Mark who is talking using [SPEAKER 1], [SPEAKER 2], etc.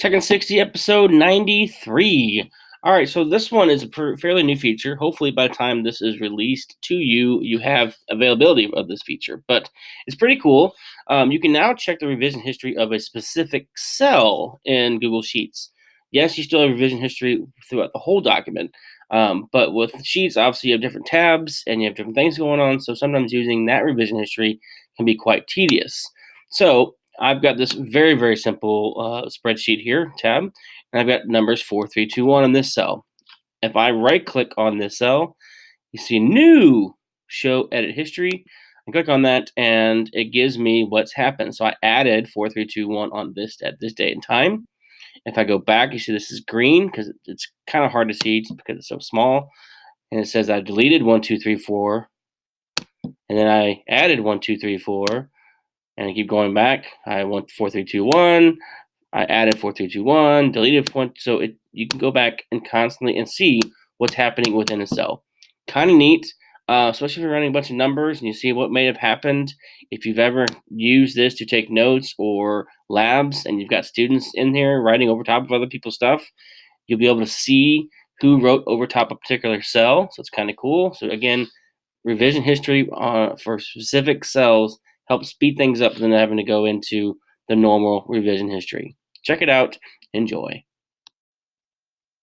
[SPEAKER 1] Second 60, episode 93. All right, so this one is a fairly new feature. Hopefully, by the time this is released to you, you have availability of this feature. But it's pretty cool. You can now check the revision history of a specific cell in Google Sheets. Yes, you still have revision history throughout the whole document. But with Sheets, obviously, you have different tabs and you have different things going on. So sometimes using that revision history can be quite tedious. So I've got this very, very simple spreadsheet here, tab, and I've got numbers 4, 3, 2, 1 on this cell. If I right click on this cell, you see new show edit history. I click on that and it gives me what's happened. So I added 4, 3, 2, 1 on this at this date and time. If I go back, you see this is green because it's kind of hard to see because it's so small. And it says I deleted 1, 2, 3, 4. And then I added 1, 2, 3, 4. And I keep going back. I want 4, 3, 2, 1. I added 4, 3, 2, 1, deleted 1. So you can go back and constantly and see what's happening within a cell. Kind of neat, especially if you're running a bunch of numbers and you see what may have happened. If you've ever used this to take notes or labs and you've got students in here writing over top of other people's stuff, you'll be able to see who wrote over top a particular cell. So it's kind of cool. So again, revision history for specific cells helps speed things up than having to go into the normal revision history. Check it out. Enjoy.